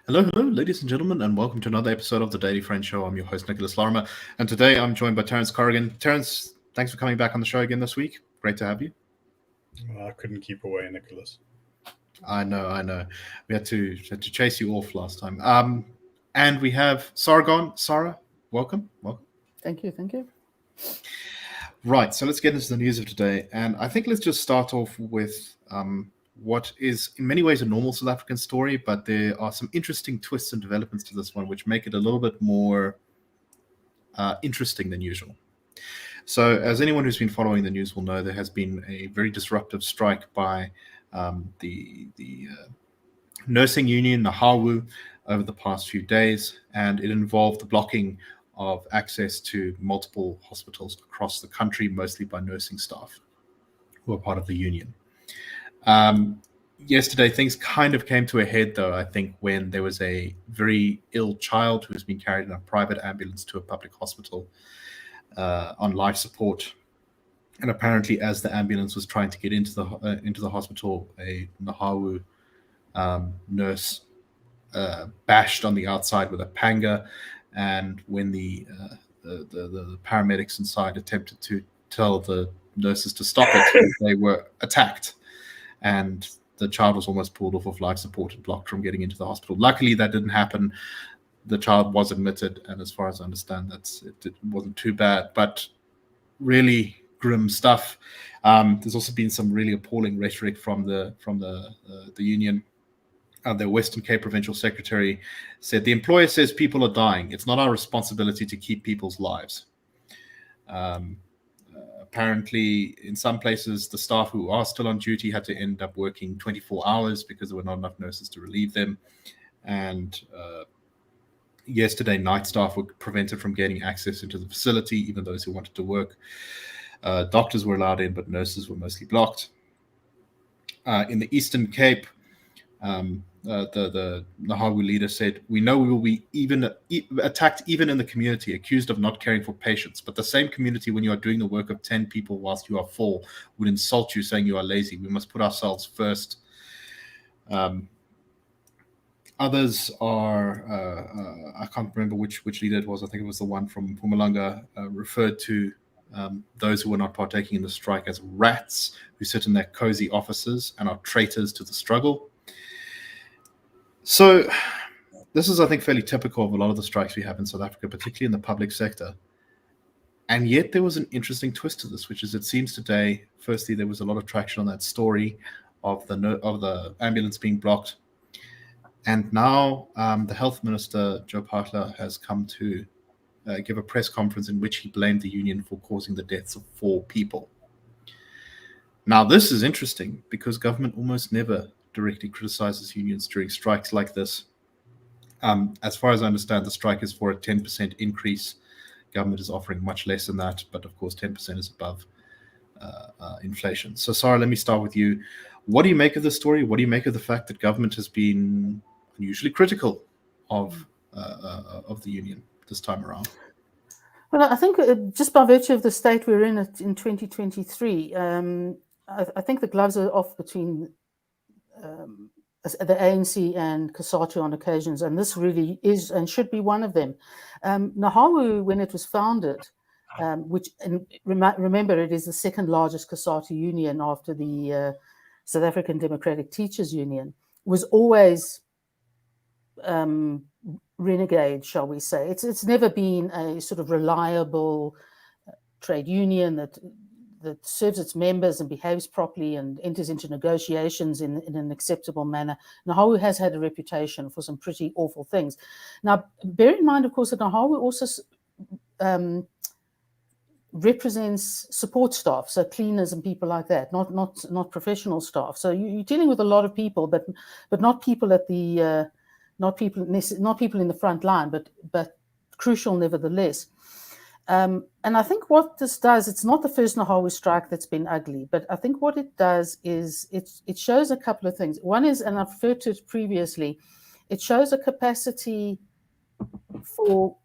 Hello, hello, ladies and gentlemen, and welcome to another episode of the Daily Friend Show. I'm your host, Lorimer, and today I'm joined by Terence Corrigan. Terence, thanks for coming back on the show again this week. Great to have you. I couldn't keep away, Nicholas. I know. We had to chase you off last time. And we have Sara Gon. Sara, welcome. Thank you. Right, so let's get into the news of today, and I think let's just start off with what is in many ways a normal South African story, but there are some interesting twists and developments to this one which make it a little bit more interesting than usual. So, as anyone who's been following the news will know, there has been a very disruptive strike by the nursing union, NEHAWU, over the past few days, and it involved the blocking of access to multiple hospitals across the country, mostly by nursing staff who are part of the union. Yesterday, things kind of came to a head, though, I think, when there was a very ill child who has been carried in a private ambulance to a public hospital on life support. And apparently, as the ambulance was trying to get into the hospital, a NEHAWU nurse bashed on the outside with a panga. And when the paramedics inside attempted to tell the nurses to stop it, they were attacked. And the child was almost pulled off of life support and blocked from getting into the hospital. Luckily, that didn't happen. The child was admitted, and as far as I understand, it wasn't too bad, but really grim stuff. There's also been some really appalling rhetoric from the union. The Western Cape Provincial Secretary said, "The employer says people are dying. It's not our responsibility to keep people's lives." Apparently, in some places, the staff who are still on duty had to end up working 24 hours because there were not enough nurses to relieve them. And yesterday, night staff were prevented from gaining access into the facility, even those who wanted to work. Doctors were allowed in, but nurses were mostly blocked. In the Eastern Cape, the NEHAWU leader said, "We know we will be attacked even in the community, accused of not caring for patients. But the same community, when you are doing the work of 10 people whilst you are 4, would insult you saying you are lazy. We must put ourselves first." Others are, I can't remember which leader it was. I think it was the one from Mpumalanga, referred to those who were not partaking in the strike as rats who sit in their cozy offices and are traitors to the struggle. So this is, I think, fairly typical of a lot of the strikes we have in South Africa, particularly in the public sector. And yet there was an interesting twist to this, which is it seems today, firstly, there was a lot of traction on that story of the ambulance being blocked. And now the health minister, Joe Phaahla, has come to give a press conference in which he blamed the union for causing the deaths of 4 people. Now, this is interesting because government almost never directly criticizes unions during strikes like this. As far as I understand, the strike is for a 10% increase. Government is offering much less than that, but of course 10% is above inflation. So Sara, let me start with you. What do you make of this story? What do you make of the fact that government has been unusually critical of the union this time around? Well, I think just by virtue of the state we're in 2023, I think the gloves are off between the ANC and COSATU on occasions, and this really is and should be one of them. NEHAWU, when it was founded, remember it is the second largest COSATU union after the South African Democratic Teachers Union, was always renegade, shall we say. It's never been a sort of reliable trade union that serves its members and behaves properly and enters into negotiations in an acceptable manner. NEHAWU has had a reputation for some pretty awful things. Now, bear in mind, of course, that NEHAWU also represents support staff, so cleaners and people like that, not professional staff. So you're dealing with a lot of people, but not people at the not people in the front line, but crucial nevertheless. And I think what this does, it's not the first NEHAWU strike that's been ugly, but I think what it does is it shows a couple of things. One is, and I've referred to it previously, it shows a capacity for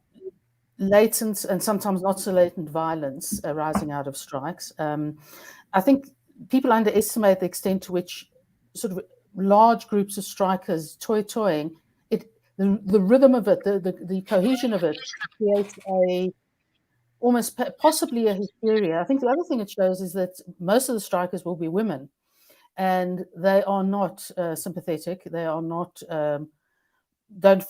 latent and sometimes not so latent violence arising out of strikes. I think people underestimate the extent to which sort of large groups of strikers toying. the rhythm of it, the cohesion of it creates almost possibly a hysteria. I think the other thing it shows is that most of the strikers will be women, and they are not sympathetic. They are not don't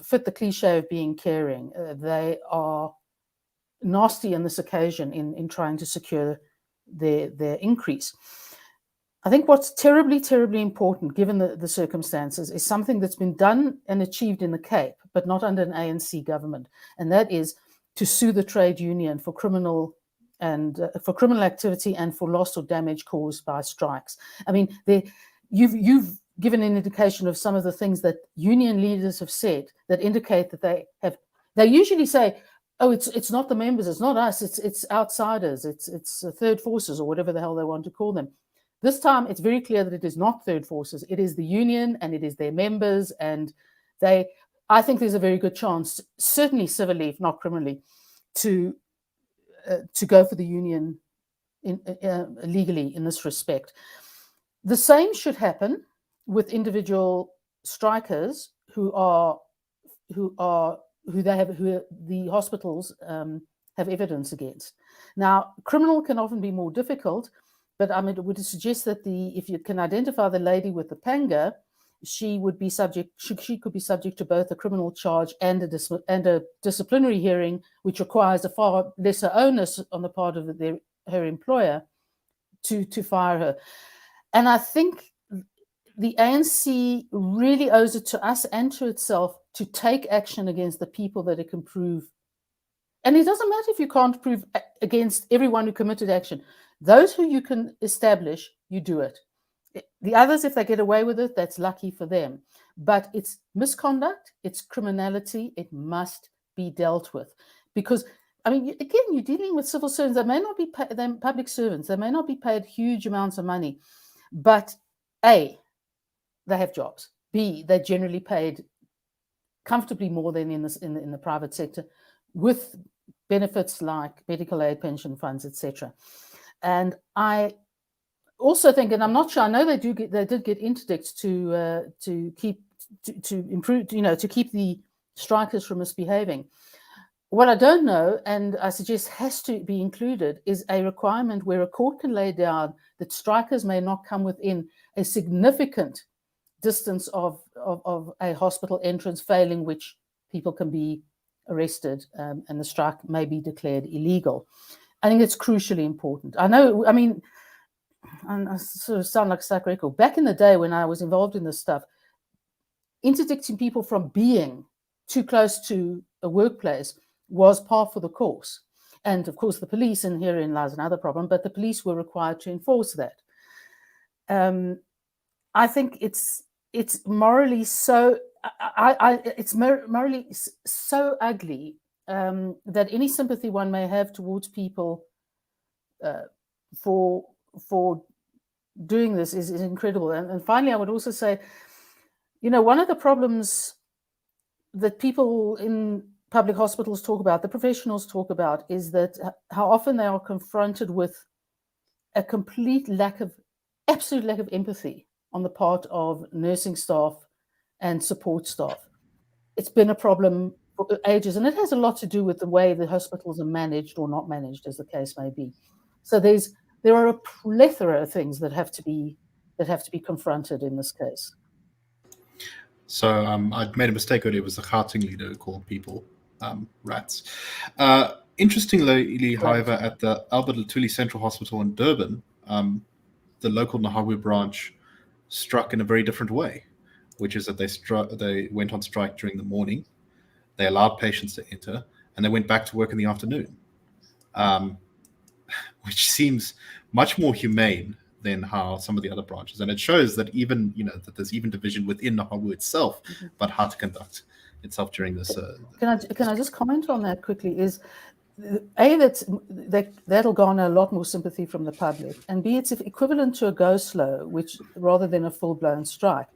fit the cliche of being caring. They are nasty on this occasion in trying to secure their increase. I think what's terribly, terribly important, given the circumstances, is something that's been done and achieved in the Cape, but not under an ANC government, and that is to sue the trade union for criminal activity and for loss or damage caused by strikes. I mean, you've given an indication of some of the things that union leaders have said that indicate that they usually say, oh, it's not the members, it's not us, it's outsiders, it's third forces or whatever the hell they want to call them. This time, it's very clear that it is not third forces. It is the union and it is their members, and I think there's a very good chance, certainly civilly, if not criminally, to go for the union legally in this respect. The same should happen with individual strikers who the hospitals have evidence against. Now, criminal can often be more difficult, but I mean, it would suggest that if you can identify the lady with the panga, she could be subject to both a criminal charge and a disciplinary hearing, which requires a far lesser onus on the part of her employer to fire her. And I think the ANC really owes it to us and to itself to take action against the people that it can prove. And it doesn't matter if you can't prove against everyone who committed action. Those who you can establish, you do it. The others, if they get away with it, that's lucky for them. But it's misconduct, it's criminality, it must be dealt with. Because, I mean, again, you're dealing with civil servants. They may not be public servants. They may not be paid huge amounts of money. But A, they have jobs. B, they're generally paid comfortably more than in the private sector, with benefits like medical aid, pension funds, etc. And I also think, and I'm not sure, I know they did get interdicts to improve, to keep the strikers from misbehaving. What I don't know, and I suggest has to be included, is a requirement where a court can lay down that strikers may not come within a significant distance of a hospital entrance, failing which people can be arrested and the strike may be declared illegal. I think it's crucially important. I know, I mean, and I sort of sound like a stuck record. Back in the day when I was involved in this stuff, interdicting people from being too close to a workplace was par for the course. And of course, the police, and herein lies another problem, but the police were required to enforce that. I think it's morally so morally so ugly that any sympathy one may have towards people for doing this is incredible. And finally, I would also say, one of the problems that people in public hospitals talk about, the professionals talk about, is that how often they are confronted with a absolute lack of empathy on the part of nursing staff and support staff. It's been a problem for ages, and it has a lot to do with the way the hospitals are managed or not managed, as the case may be. So there are a plethora of things that have to be confronted in this case. So I made a mistake earlier. It was the Gauteng leader who called people rats. Interestingly, however, at the Albert Lutuli Central Hospital in Durban, the local NEHAWU branch struck in a very different way, which is that they went on strike during the morning, they allowed patients to enter, and they went back to work in the afternoon, which seems much more humane than how some of the other branches. And it shows that even, that there's even division within NEHAWU itself, but how to conduct itself during this. Can I just comment on that quickly? Is A, that'll garner a lot more sympathy from the public, and B, it's equivalent to a go slow, which rather than a full-blown strike.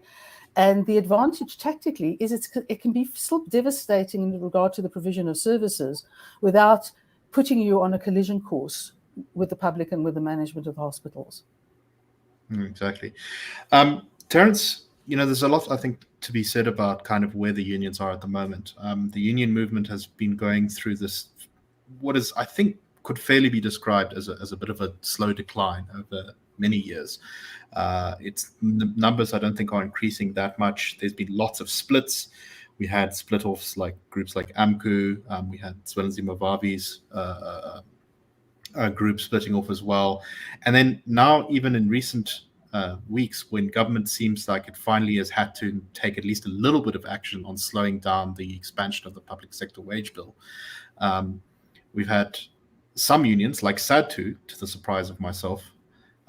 And the advantage tactically is it can be still devastating in regard to the provision of services without putting you on a collision course with the public and with the management of the hospitals. Exactly. Terence, there's a lot, I think, to be said about kind of where the unions are at the moment. The union movement has been going through this, what is, I think, could fairly be described as a bit of a slow decline over many years. The numbers, I don't think, are increasing that much. There's been lots of splits. We had split offs like groups like AMCU. We had Zwelinzima Vavi's group splitting off as well. And then now, even in recent weeks, when government seems like it finally has had to take at least a little bit of action on slowing down the expansion of the public sector wage bill, we've had some unions like SADTU, to the surprise of myself,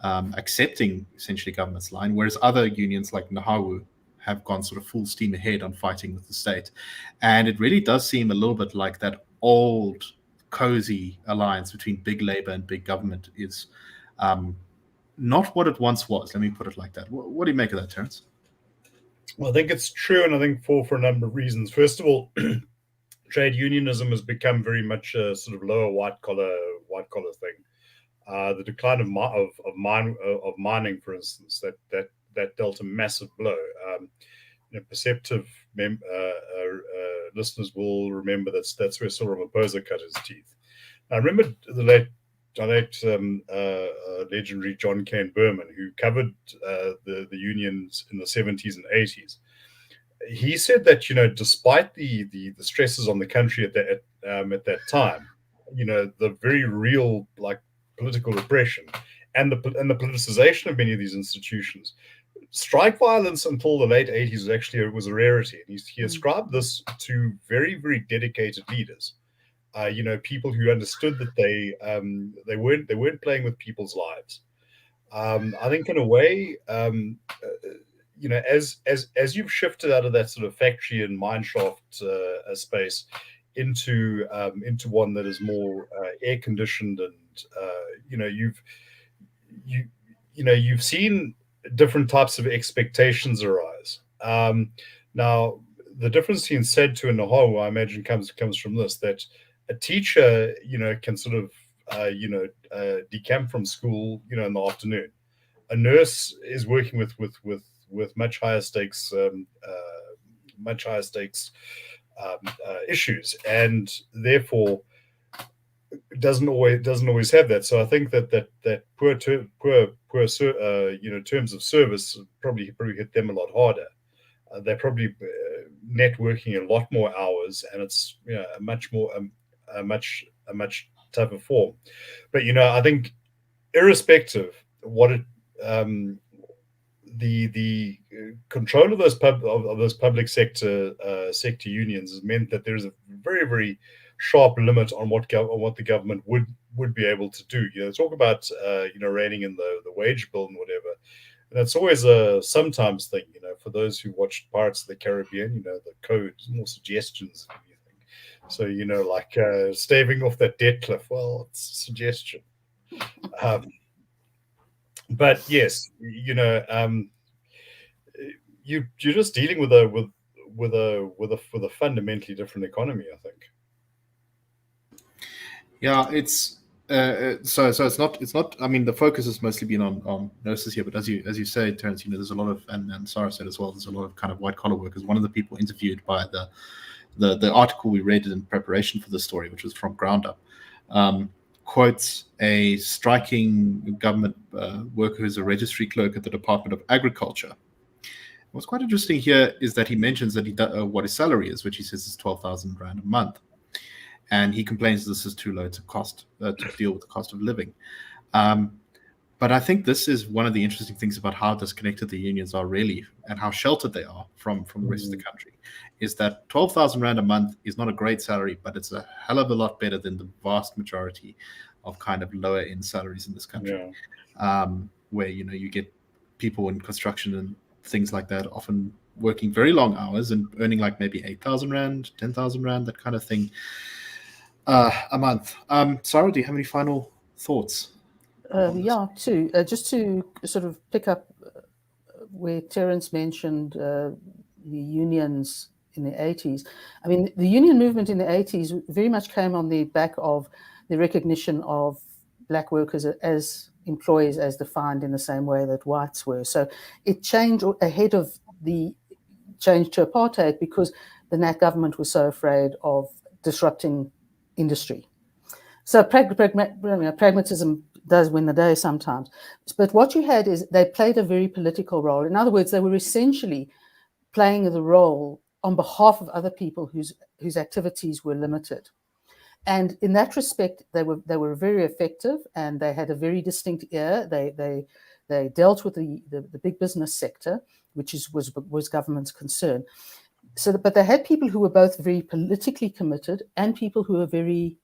accepting essentially government's line, whereas other unions like NEHAWU have gone sort of full steam ahead on fighting with the state. And it really does seem a little bit like that old cozy alliance between big labor and big government is not what it once was. Let me put it like that. What do you make of that, Terence? Well, I think it's true, and I think for a number of reasons. First of all, trade unionism has become very much a sort of lower white collar thing. The decline of mining, for instance, that dealt a massive blow. Perceptive listeners will remember that's where Cyril Ramaphosa cut his teeth. I remember the late legendary John Cain Berman, who covered the unions in the 70s and 80s. He said that, despite the stresses on the country at that time, the very real political oppression and the politicization of many of these institutions, strike violence until the late 80s was a rarity. And he ascribed this to very, very dedicated leaders. People who understood that they weren't playing with people's lives. I think in a way, as you've shifted out of that sort of factory and mineshaft space into one that is more air conditioned, and you've seen different types of expectations arise. Now, the difference between SADTU and NEHAWU, I imagine, comes from this, that a teacher, can sort of, decamp from school, in the afternoon. A nurse is working with much higher stakes issues, and therefore doesn't always have that. So I think that poor terms of service probably hit them a lot harder. They're probably networking a lot more hours, and it's a much tougher form. But I think irrespective what it the control of those public sector unions has meant that there's a very, very sharp limit on what the government would be able to do. Talk about reining in the wage bill and whatever. And that's always a sometimes thing, for those who watched Pirates of the Caribbean, the code, more suggestions and everything. So, like staving off that debt cliff, well, it's a suggestion. But yes, you're just dealing with a fundamentally different economy, I think. Yeah, it's so it's not. I mean, the focus has mostly been on nurses here, but as you say, Terence, there's a lot of, and Sara said as well, there's a lot of kind of white collar workers. One of the people interviewed by the article we read in preparation for the story, which was from Ground Up, quotes a striking government worker who's a registry clerk at the Department of Agriculture. What's quite interesting here is that he mentions that what his salary is, which he says is 12,000 rand a month. And he complains this is too low to deal with the cost of living. But I think this is one of the interesting things about how disconnected the unions are really, and how sheltered they are from the rest of the country, is that 12,000 rand a month is not a great salary, but it's a hell of a lot better than the vast majority of kind of lower end salaries in this country, where you get people in construction and things like that often working very long hours and earning like maybe 8,000 rand, 10,000 rand, that kind of thing. A month. Sara, do you have any final thoughts? Just to sort of pick up where Terence mentioned the unions in the 80s. I mean, the union movement in the 80s very much came on the back of the recognition of black workers as employees as defined in the same way that whites were. So it changed ahead of the changed to apartheid because the Nat government was so afraid of disrupting industry. So pragmatism does win the day sometimes. But what you had is they played a very political role. In other words, they were essentially playing the role on behalf of other people whose activities were limited. And in that respect, they were very effective, and they had a very distinct ear. They dealt with the big business sector, which was government's concern. So, but they had people who were both very politically committed and people who were very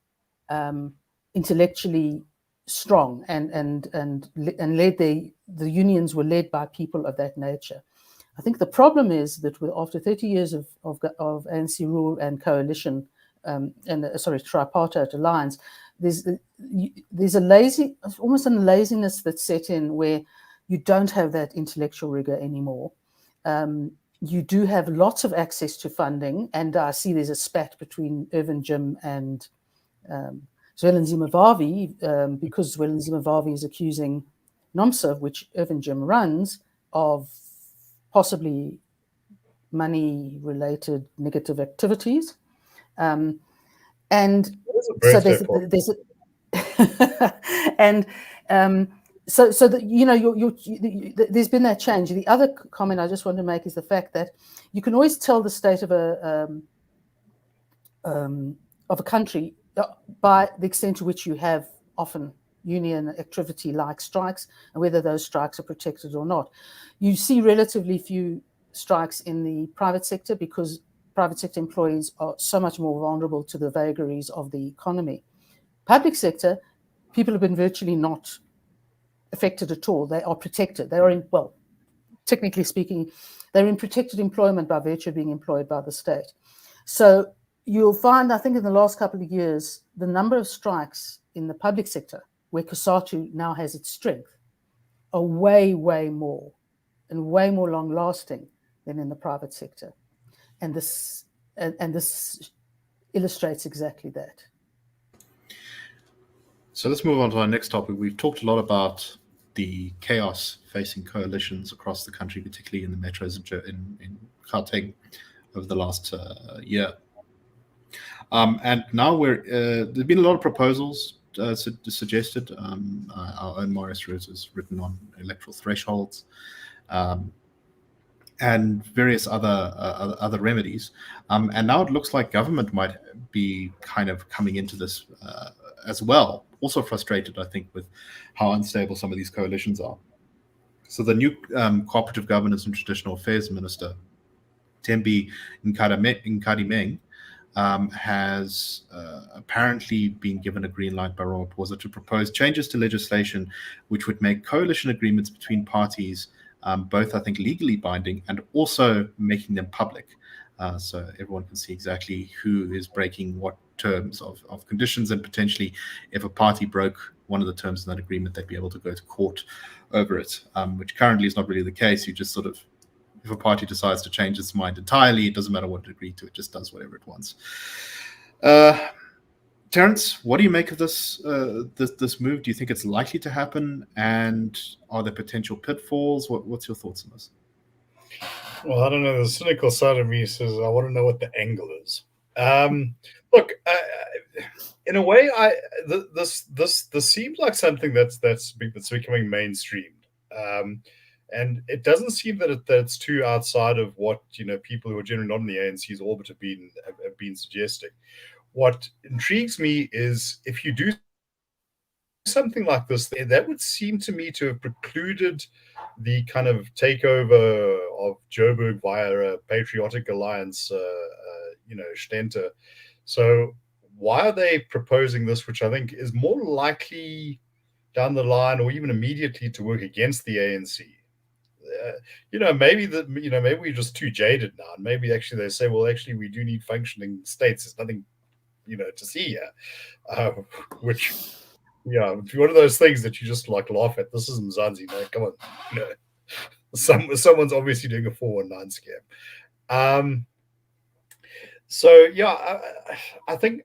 intellectually strong, and led the unions were led by people of that nature. I think the problem is that after 30 years of ANC rule and coalition, tripartite alliance, there's almost a laziness that's set in where you don't have that intellectual rigor anymore. You do have lots of access to funding, and I see there's a spat between Irvin Jim and Zwelinzima Vavi, because Zwelinzima Vavi is accusing NOMSA, which Irvin Jim runs, of possibly money-related negative activities. And so there's there's been that change. The other comment I just want to make is the fact that you can always tell the state of a country by the extent to which you have often union activity like strikes, and whether those strikes are protected or not. You see relatively few strikes in the private sector because private sector employees are so much more vulnerable to the vagaries of the economy. Public sector, people have been virtually not affected at all. They are protected. They are in, well, technically speaking, they're in protected employment by virtue of being employed by the state. So you'll find, I think in the last couple of years, the number of strikes in the public sector, where COSATU now has its strength, are way, way more and way more long lasting than in the private sector. And this illustrates exactly that. So let's move on to our next topic. We've talked a lot about the chaos facing coalitions across the country, particularly in the metros in Gauteng over the last year. And now there's been a lot of proposals suggested. Our own Morris Root has written on electoral thresholds and various other remedies. And now it looks like government might be kind of coming into this as well. Also frustrated, I think, with how unstable some of these coalitions are. So the new Cooperative Governance and Traditional Affairs Minister, Thembi Nkadimeng, has apparently been given a green light by Ramaphosa to propose changes to legislation which would make coalition agreements between parties both, I think, legally binding and also making them public. So everyone can see exactly who is breaking what terms of conditions, and potentially if a party broke one of the terms in that agreement, they'd be able to go to court over it, which currently is not really the case. You just sort of, if a party decides to change its mind entirely, it doesn't matter what it agreed to, it just does whatever it wants. Terence, what do you make of this this move? Do you think it's likely to happen? And are there potential pitfalls? What's your thoughts on this? Well, I don't know. The cynical side of me says I want to know what the angle is. Look, in a way, this seems like something that's becoming mainstreamed, and it doesn't seem that it's too outside of what people who are generally not in the ANC's orbit have been suggesting. What intrigues me is if you do something like this, that would seem to me to have precluded the kind of takeover of Joburg via a patriotic alliance, Stenter. So why are they proposing this, which I think is more likely down the line or even immediately to work against the ANC? Maybe we're just too jaded now, and maybe actually they say, well, actually we do need functioning states. There's nothing to see here, which it's one of those things that you just like laugh at. This is Mzansi, man. Come on, someone's obviously doing a 419 scam. So yeah, I think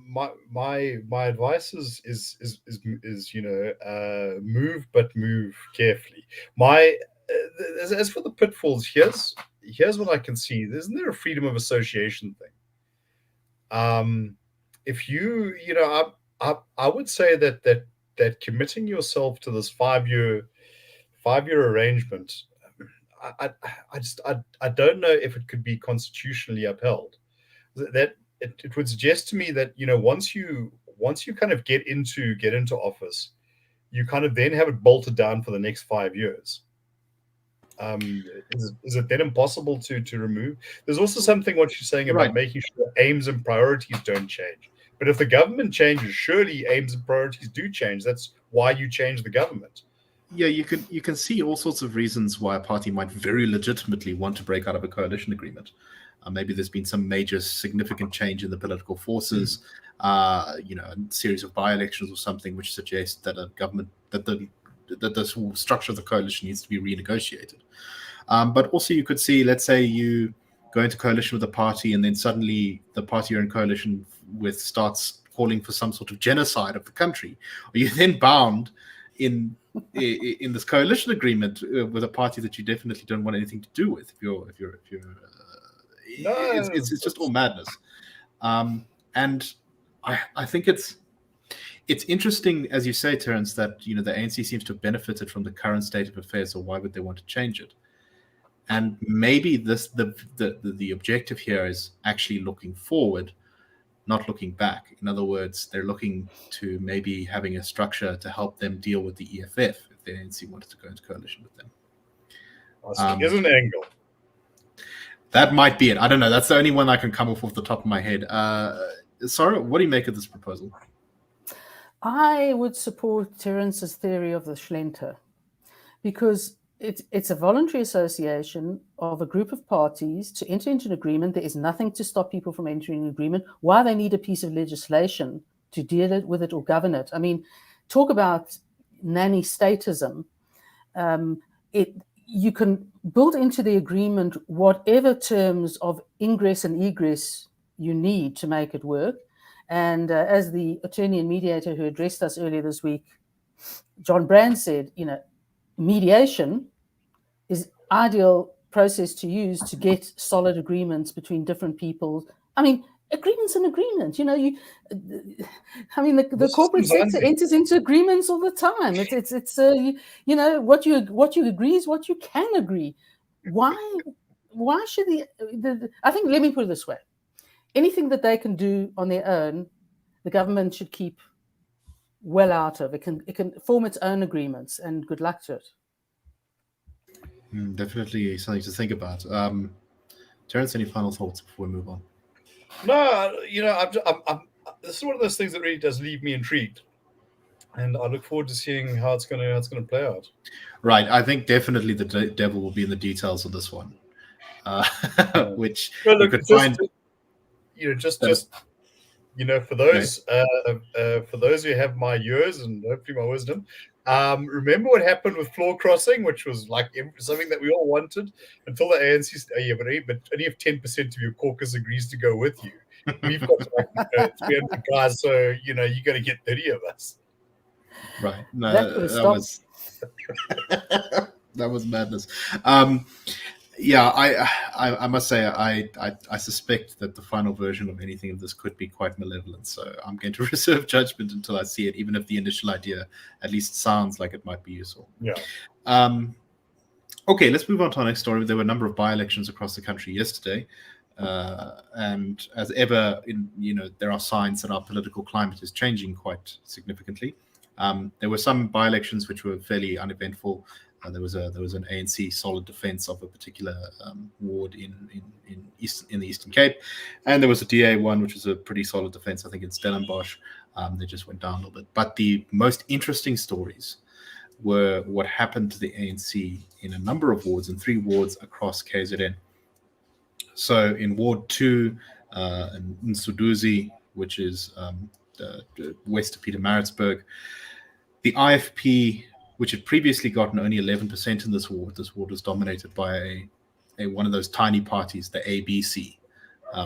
my advice is move, but move carefully. As for the pitfalls, here's what I can see. Isn't there a freedom of association thing? If I would say that committing yourself to this 5-year arrangement, I don't know if it could be constitutionally upheld. That it would suggest to me that once you kind of get into office, you kind of then have it bolted down for the next 5 years. Is it then impossible to remove? There's also something what you're saying about making sure aims and priorities don't change. But if the government changes, surely aims and priorities do change. That's why you change the government. Yeah, you can see all sorts of reasons why a party might very legitimately want to break out of a coalition agreement. Maybe there's been some major significant change in the political forces, a series of by-elections or something, which suggests that a government that the whole structure of the coalition needs to be renegotiated. But also you could see, let's say you go into coalition with a party and then suddenly the party you're in coalition with starts calling for some sort of genocide of the country. Are you then bound in this coalition agreement with a party that you definitely don't want anything to do with? It's just all madness. And I think it's interesting, as you say, Terence, that the ANC seems to have benefited from the current state of affairs, so why would they want to change it? And maybe the objective here is actually looking forward, not looking back. In other words, they're looking to maybe having a structure to help them deal with the EFF if the ANC wanted to go into coalition with them. Here's an angle. That might be it. I don't know. That's the only one I can come off the top of my head. Sara, what do you make of this proposal? I would support Terence's theory of the Schlenter, because it's a voluntary association of a group of parties to enter into an agreement. There is nothing to stop people from entering an agreement. Why they need a piece of legislation to deal with it or govern it? I mean, talk about nanny statism. You can build into the agreement whatever terms of ingress and egress you need to make it work. And as the attorney and mediator who addressed us earlier this week, John Brand said, mediation is ideal process to use to get solid agreements between different people. I mean, agreement's an agreement. The corporate sector enters into agreements all the time. It's what you agree is what you can agree. Why should I think, let me put it this way. Anything that they can do on their own, the government should keep well out of. It can form its own agreements, and good luck to it. Definitely something to think about. Terence, any final thoughts before we move on? No, this is one of those things that really does leave me intrigued, and I look forward to seeing how it's going to play out. Right, I think definitely the devil will be in the details of this one, which you could find. For those who have my years and hopefully my wisdom, remember what happened with floor crossing, which was like something that we all wanted until the ANC but only if 10% of your caucus agrees to go with you. We've got 300 guys, so you got to get 30 of us. Right. No, that was madness. I must say I suspect that the final version of anything of this could be quite malevolent. So I'm going to reserve judgment until I see it, even if the initial idea at least sounds like it might be useful. Yeah. Okay, let's move on to our next story. There were a number of by-elections across the country yesterday. And as ever, there are signs that our political climate is changing quite significantly. There were some by-elections which were fairly uneventful. There was an ANC solid defense of a particular ward in the Eastern Cape, and there was a DA one which was a pretty solid defense, I think, in Stellenbosch. They just went down a little bit. But the most interesting stories were what happened to the ANC in a number of wards, in 3 wards across KZN. So in Ward 2, in Nsuduzi, which is west of Pietermaritzburg, the IFP, which had previously gotten only 11% in this ward was dominated by one of those tiny parties, the ABC,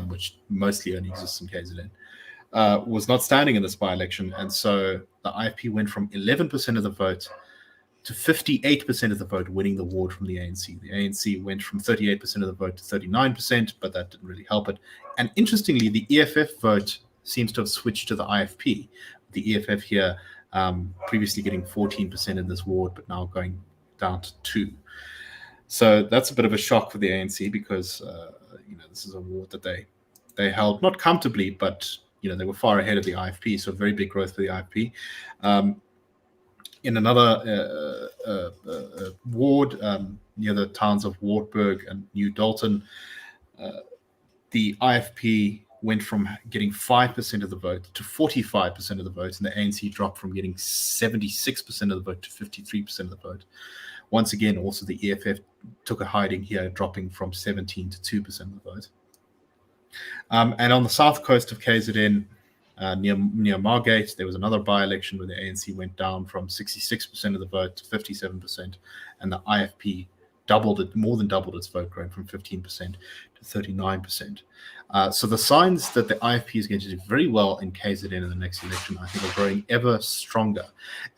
which mostly only exists in KZN, was not standing in this by-election. And so the IFP went from 11% of the vote to 58% of the vote winning the ward from the ANC. The ANC went from 38% of the vote to 39%, but that didn't really help it. And interestingly, the EFF vote seems to have switched to the IFP. The EFF here previously getting 14% in this ward, but now going down to 2%. So that's a bit of a shock for the ANC because this is a ward that they held not comfortably, but they were far ahead of the IFP. So very big growth for the IFP. In another ward near the towns of Wartburg and New Dalton, the IFP went from getting 5% of the vote to 45% of the vote, and the ANC dropped from getting 76% of the vote to 53% of the vote. Once again, also the EFF took a hiding here, dropping from 17 to 2% of the vote. And on the south coast of KZN, near Margate, there was another by-election where the ANC went down from 66% of the vote to 57%, and the IFP more than doubled its vote, growing from 15% to 39%. So the signs that the IFP is going to do very well in KZN in the next election, I think, are growing ever stronger.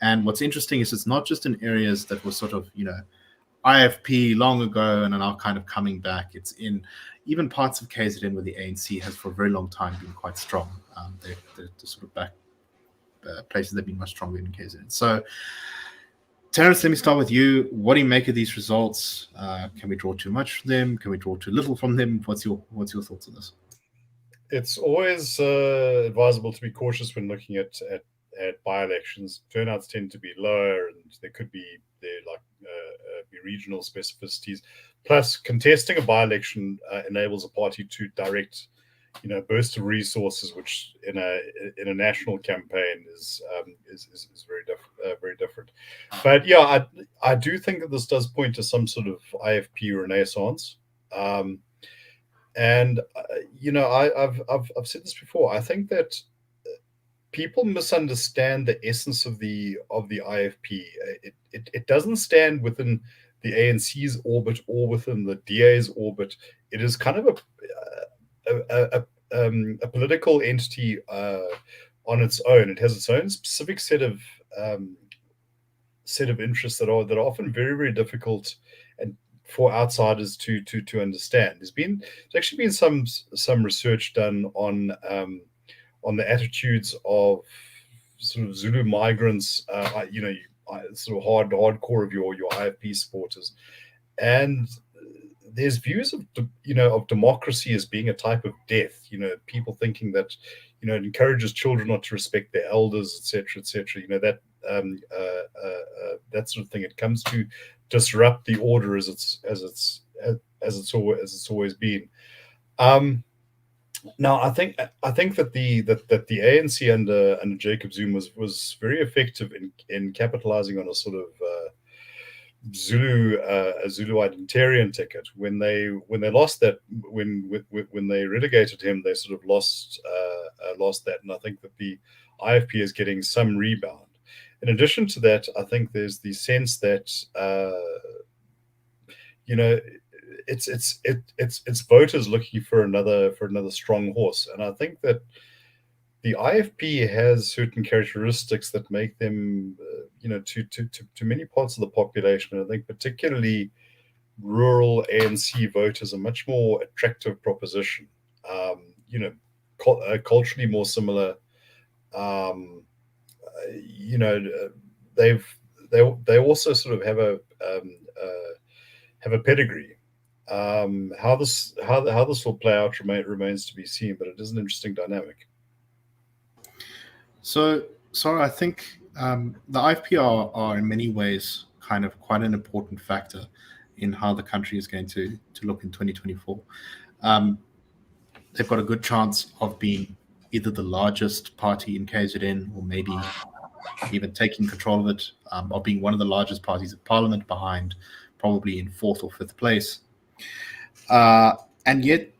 And what's interesting is it's not just in areas that were sort of, IFP long ago and are now kind of coming back. It's in even parts of KZN where the ANC has for a very long time been quite strong. They're sort of back places that have been much stronger in KZN. So, Terence, let me start with you. What do you make of these results? Can we draw too much from them? Can we draw too little from them? What's your thoughts on this? It's always advisable to be cautious when looking at by-elections. Turnouts tend to be lower, and there could be regional specificities. Plus, contesting a by-election enables a party to direct, burst of resources, which in a national campaign is very different. But yeah, I do think that this does point to some sort of IFP renaissance. And I've said this before. I think that people misunderstand the essence of the IFP. It doesn't stand within the ANC's orbit or within the DA's orbit. It is kind of a political entity on its own. It has its own specific set of interests that are often very, very difficult and for outsiders to understand. There's actually been some research done on the attitudes of sort of Zulu migrants, sort of hardcore of your IFP supporters, and there's views of democracy as being a type of death. People thinking that it encourages children not to respect their elders, etc., etc. That sort of thing. It comes to disrupt the order as it's always been. Now, I think that the ANC under Jacob Zuma was very effective in capitalizing on a sort of Zulu identitarian ticket. When they lost that, when they relegated him, they sort of lost that, and I think that the IFP is getting some rebound. In addition to that, I think there's the sense that it's voters looking for another strong horse, and I think that the IFP has certain characteristics that make them, to many parts of the population, I think particularly rural ANC voters, a much more attractive proposition. Culturally more similar. They also sort of have a pedigree. How this will play out remains to be seen, but it is an interesting dynamic. So, Sara, I think the IFP are in many ways kind of quite an important factor in how the country is going to look in 2024. They've got a good chance of being either the largest party in KZN or maybe even taking control of it, or being one of the largest parties of parliament, behind probably in 4th or 5th place. And yet,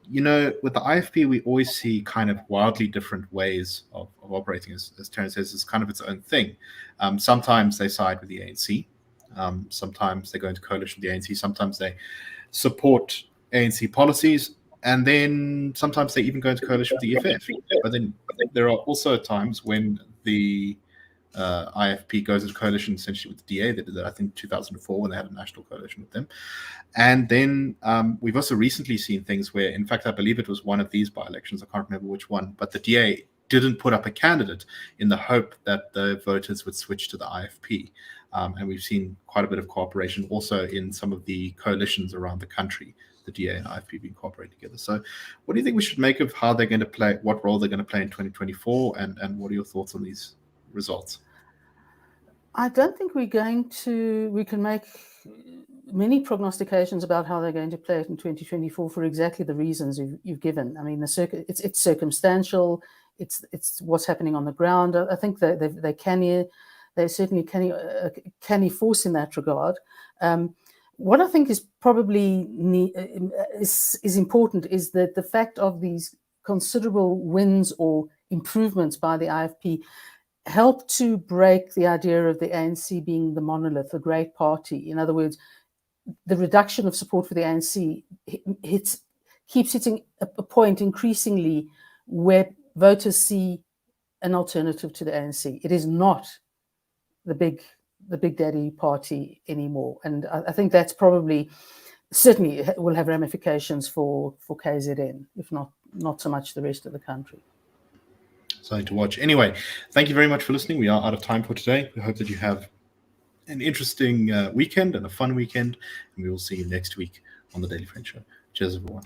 with the IFP, we always see kind of wildly different ways of operating. As Terence says, it's kind of its own thing. Sometimes they side with the ANC. Sometimes they go into coalition with the ANC. Sometimes they support ANC policies. And then sometimes they even go into coalition with the EFF. But then there are also times when the IFP goes into coalition essentially with the DA. They did that, I think, 2004 when they had a national coalition with them. And then we've also recently seen things where, in fact, I believe it was one of these by-elections, I can't remember which one, but the DA didn't put up a candidate in the hope that the voters would switch to the IFP. And we've seen quite a bit of cooperation also in some of the coalitions around the country, the DA and IFP being cooperating together. So what do you think we should make of how they're going to play, what role they're going to play in 2024, and what are your thoughts on these results? I don't think we can make many prognostications about how they're going to play it in 2024 for exactly the reasons you've given. I mean, it's circumstantial. It's what's happening on the ground. I think they're certainly canny force in that regard. What I think is probably is important is that the fact of these considerable wins or improvements by the IFP help to break the idea of the ANC being the monolith, the great party. In other words, the reduction of support for the ANC keeps hitting a point increasingly where voters see an alternative to the ANC. It is not the big daddy party anymore, and I think that's certainly will have ramifications for KZN, if not so much the rest of the country. Something to watch. Anyway, thank you very much for listening. We are out of time for today. We hope that you have an interesting weekend and a fun weekend, and we will see you next week on the Daily Friend Show. Cheers, everyone.